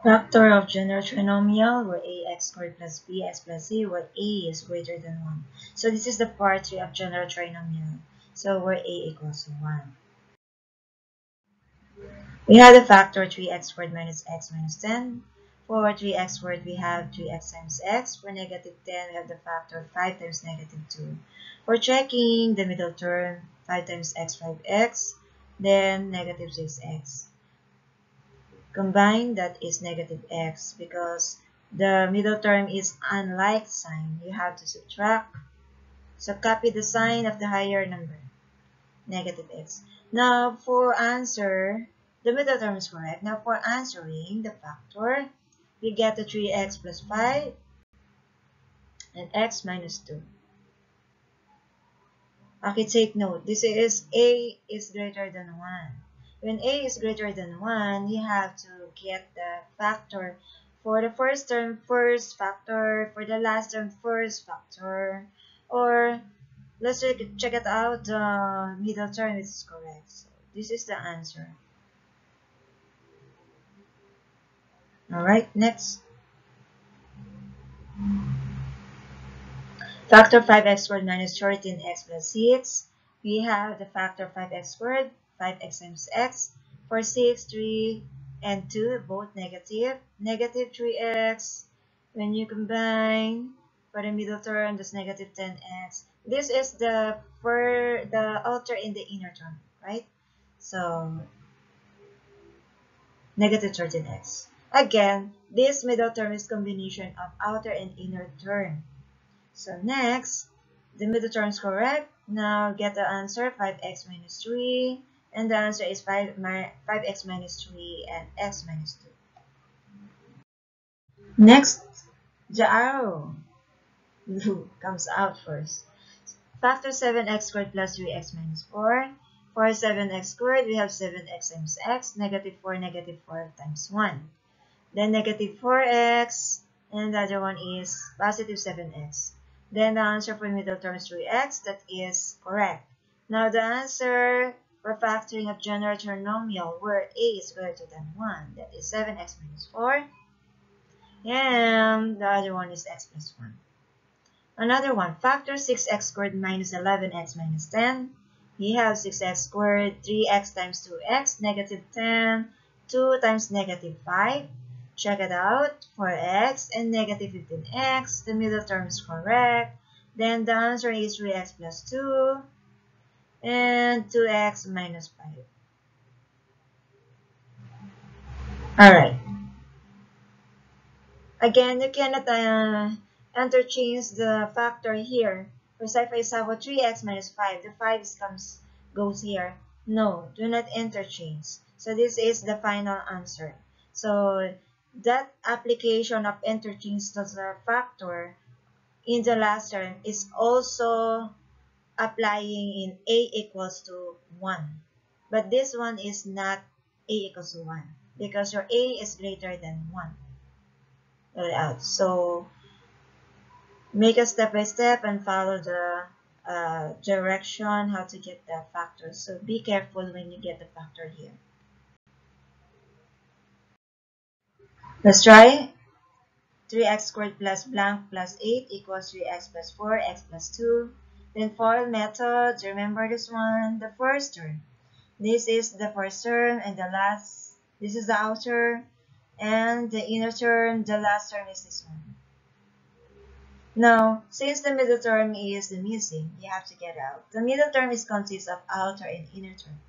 Factor of general trinomial where ax squared plus bx plus c where a is greater than 1. So this is the part 3 of general trinomial. So where a equals to 1. We have the factor 3x squared minus x minus 10. For 3x squared, we have 3x times x. For negative 10, we have the factor 5 times negative 2. For checking the middle term, 5 times x, 5x, then negative 6x. Combine, that is negative x, because the middle term is unlike sign. You have to subtract. So copy the sign of the higher number, negative x. Now for answer, the middle term is correct. Now for answering the factor, we get the 3x plus 5 and x minus 2. Okay, take note. This is a is greater than 1. When a is greater than 1, you have to get the factor. For the first term, first factor. For the last term, first factor. Or let's check it out. The middle term is correct. So this is the answer. Alright, next. Factor 5x squared minus 13x plus 6. We have the factor 5x squared, 5x times x. For 6, 3, and 2, both negative. Negative 3x. When you combine, for the middle term, that's negative 10x. This is the outer in the inner term, right? So, negative 13x. Again, this middle term is combination of outer and inner term. So next, the middle term is correct. Now get the answer 5x minus 3. And the answer is 5x minus 3 and x minus 2. Next, the arrow comes out first. Factor 7x squared plus 3x minus 4. For 7x squared, we have 7x times x, negative 4 times 1. Then negative 4x, and the other one is positive 7x. Then the answer for middle term is 3x. That is correct. Now the answer for factoring of general trinomial where a is greater than 1. That is 7x minus 4. And the other one is x plus 1. Another one, factor 6x squared minus 11x minus 10. We have 6x squared, 3x times 2x, negative 10, 2 times negative 5. Check it out. For x and negative 15x, the middle term is correct. Then the answer is 3x plus 2 and 2x minus 5. Alright. Again, you cannot interchange the factor here. For example, 3x minus 5. The 5 goes here. No, do not interchange. So this is the final answer. So that application of interchange to the factor in the last term is also applying in a equals to 1. But this one is not a equals to 1 because your a is greater than 1. Out. So make a step by step and follow the direction how to get the factor. So be careful when you get the factor here. Let's try. 3x squared plus blank plus 8 equals 3x plus 4, x plus 2. Then FOIL method, remember this one, the first term. This is the first term and the last, this is the outer, and the inner term, the last term is this one. Now, since the middle term is the missing, you have to get out. The middle term consists of outer and inner term.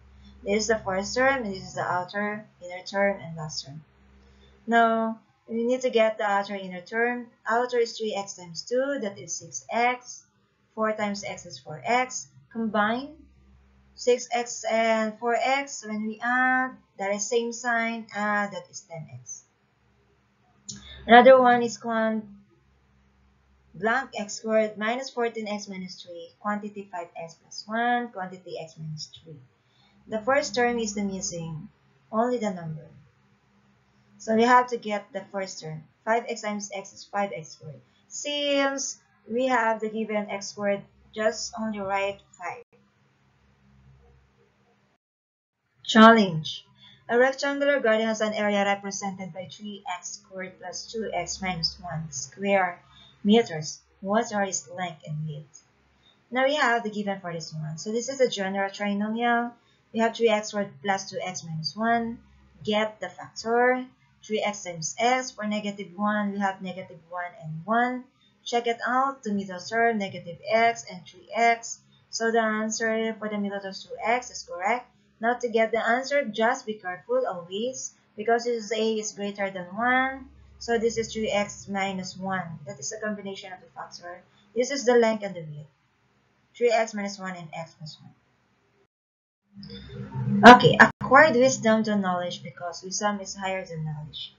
This is the first term, and this is the outer, inner term, and last term. Now, we need to get the outer inner term. Outer is 3x times 2, that is 6x. 4 times x is 4x. Combine 6x and 4x. When we add, that is same sign, add, that is 10x. Another one is blank x squared minus 14x minus 3, quantity 5x plus 1, quantity x minus 3. The first term is the missing, only the number. So we have to get the first term. 5x times x is 5x squared. Since we have the given x squared, just only write 5. Challenge. A rectangular garden has an area represented by 3x squared plus 2x minus 1 square meters. What are its length and width? Now we have the given for this one. So this is a general trinomial. We have 3x squared plus 2x minus 1. Get the factor. 3x times x. For negative 1, we have negative 1 and 1. Check it out. The middle term, negative x and 3x. So the answer for the middle term 2x is correct. Now to get the answer, just be careful always. Because this a is greater than 1. So this is 3x minus 1. That is a combination of the factor. This is the length and the width. 3x minus 1 and x plus 1. Okay, acquired wisdom to knowledge because wisdom is higher than knowledge.